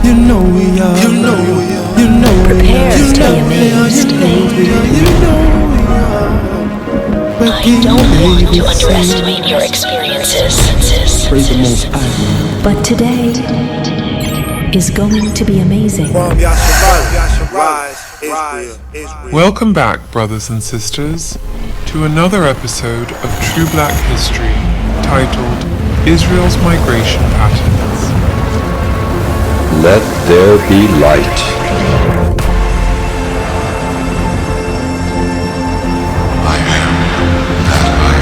You know we are. You know we are. You know we are. Prepare You to know be we are. amazed, You know we are. You know we are. We're I King don't want to David's underestimate seed. your experiences. Praise the Most High. But today is going to be amazing. Son Yahshua, rise, Israel. Welcome back, brothers and sisters, to another episode of True Black History titled Israel's Migration Patterns. Let there be light. I am that I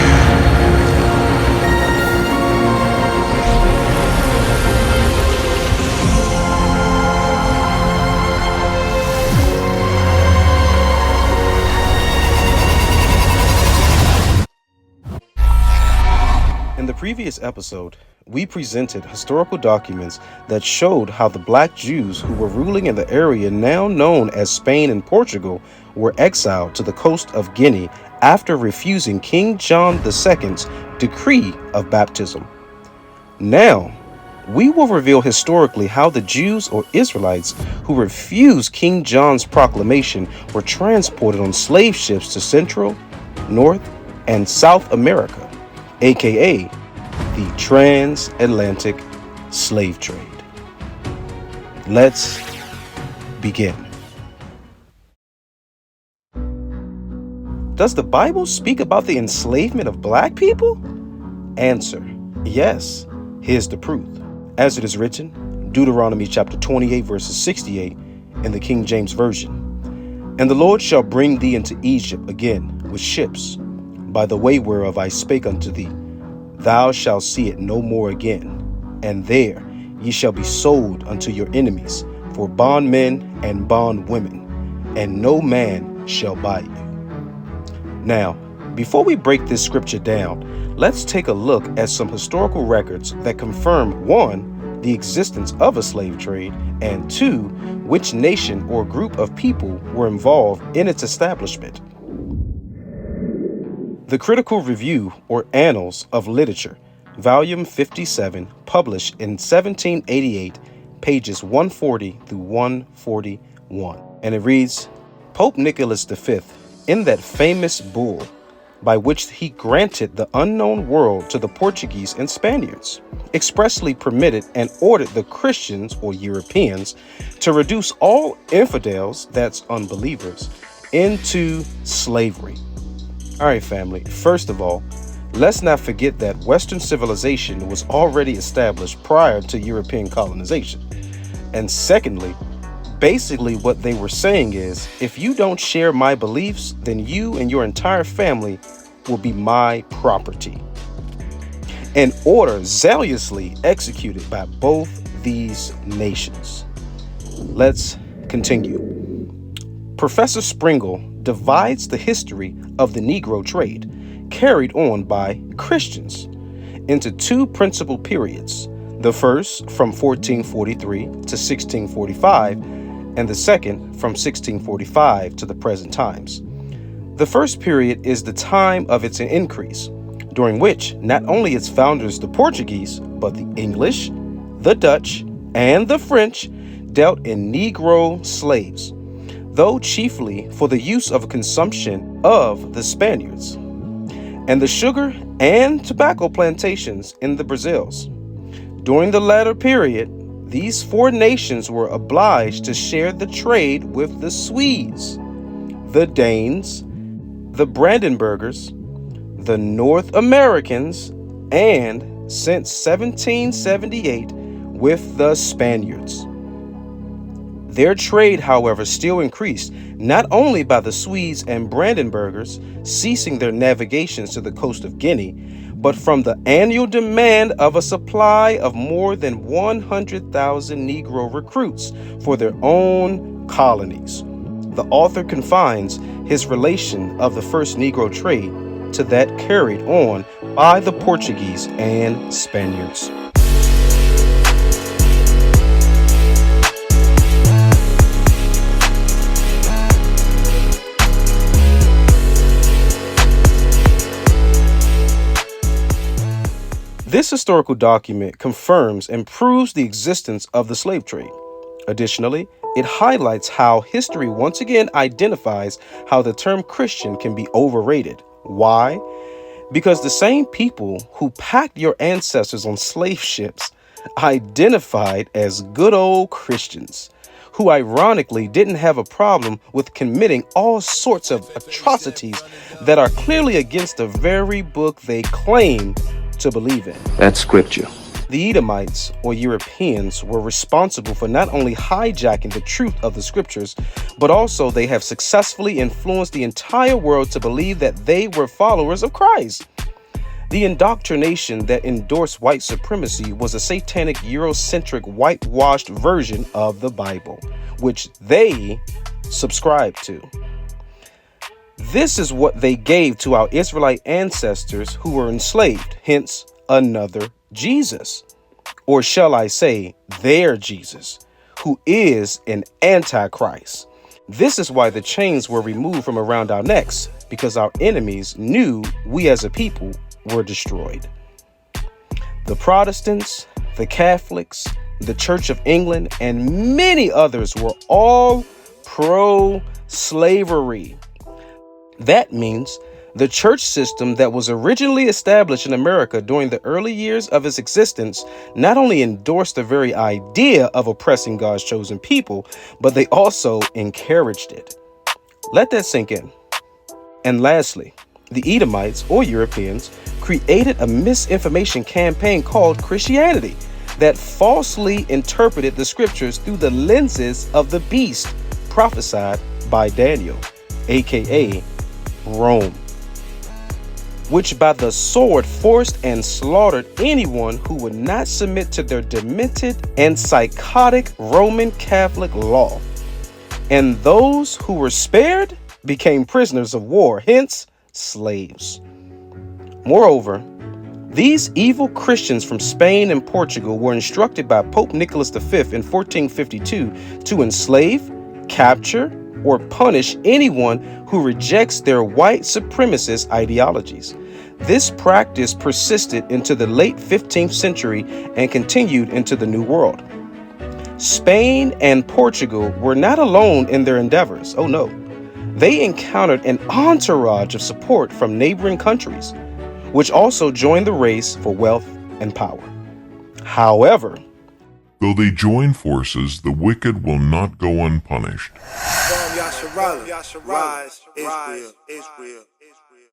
am. In the previous episode, we presented historical documents that showed how the black Jews who were ruling in the area now known as Spain and Portugal were exiled to the coast of Guinea after refusing King John II's decree of baptism. Now, we will reveal historically how the Jews or Israelites who refused King John's proclamation were transported on slave ships to Central, North, and South America, aka the transatlantic slave trade. Let's begin. Does the Bible speak about the enslavement of black people? Answer: yes. Here's the proof. As it is written, Deuteronomy chapter 28 verses 68 in the King James Version. And the Lord shall bring thee into Egypt again with ships, by the way whereof I spake unto thee. Thou shalt see it no more again, and there ye shall be sold unto your enemies for bondmen and bondwomen, and no man shall buy you. Now, before we break this scripture down, let's take a look at some historical records that confirm, one, the existence of a slave trade, and two, which nation or group of people were involved in its establishment. The Critical Review or Annals of Literature, Volume 57, published in 1788, pages 140 through 141. And it reads, Pope Nicholas V, in that famous bull, by which he granted the unknown world to the Portuguese and Spaniards, expressly permitted and ordered the Christians or Europeans to reduce all infidels, that's unbelievers, into slavery. All right, family, first of all, let's not forget that Western civilization was already established prior to European colonization. And secondly, basically what they were saying is, if you don't share my beliefs, then you and your entire family will be my property. An order zealously executed by both these nations. Let's continue. Professor Springle divides the history of the Negro trade, carried on by Christians, into two principal periods. The first from 1443 to 1645, and the second from 1645 to the present times. The first period is the time of its increase, during which not only its founders, the Portuguese, but the English, the Dutch, and the French dealt in Negro slaves, though chiefly for the use of consumption of the Spaniards, and the sugar and tobacco plantations in the Brazils. During the latter period, these four nations were obliged to share the trade with the Swedes, the Danes, the Brandenburgers, the North Americans, and since 1778 with the Spaniards. Their trade, however, still increased, not only by the Swedes and Brandenburgers ceasing their navigations to the coast of Guinea, but from the annual demand of a supply of more than 100,000 Negro recruits for their own colonies. The author confines his relation of the first Negro trade to that carried on by the Portuguese and Spaniards. This historical document confirms and proves the existence of the slave trade. Additionally, it highlights how history once again identifies how the term Christian can be overrated. Why? Because the same people who packed your ancestors on slave ships identified as good old Christians, who ironically didn't have a problem with committing all sorts of atrocities that are clearly against the very book they claim to believe in. That's scripture. The Edomites, or Europeans, were responsible for not only hijacking the truth of the scriptures, but also they have successfully influenced the entire world to believe that they were followers of Christ. The indoctrination that endorsed white supremacy was a satanic Eurocentric whitewashed version of the Bible, which they subscribed to. This is what they gave to our Israelite ancestors who were enslaved, hence another Jesus, or shall I say their Jesus, who is an antichrist. This is why the chains were removed from around our necks, because our enemies knew we as a people were destroyed. The Protestants, the Catholics, the Church of England, and many others were all pro-slavery. That means the church system that was originally established in America during the early years of its existence not only endorsed the very idea of oppressing God's chosen people, but they also encouraged it. Let that sink in. And lastly, the Edomites, or Europeans, created a misinformation campaign called Christianity that falsely interpreted the scriptures through the lenses of the beast prophesied by Daniel, aka Rome, which by the sword forced and slaughtered anyone who would not submit to their demented and psychotic Roman Catholic law. And those who were spared became prisoners of war, hence slaves. Moreover, these evil Christians from Spain and Portugal were instructed by Pope Nicholas V in 1452 to enslave, capture, or punish anyone who rejects their white supremacist ideologies. This practice persisted into the late 15th century and continued into the New World. Spain and Portugal were not alone in their endeavors. Oh no. They encountered an entourage of support from neighboring countries, which also joined the race for wealth and power. However, Though they join forces, the wicked will not go unpunished. Son Yahshua, rise, Israel.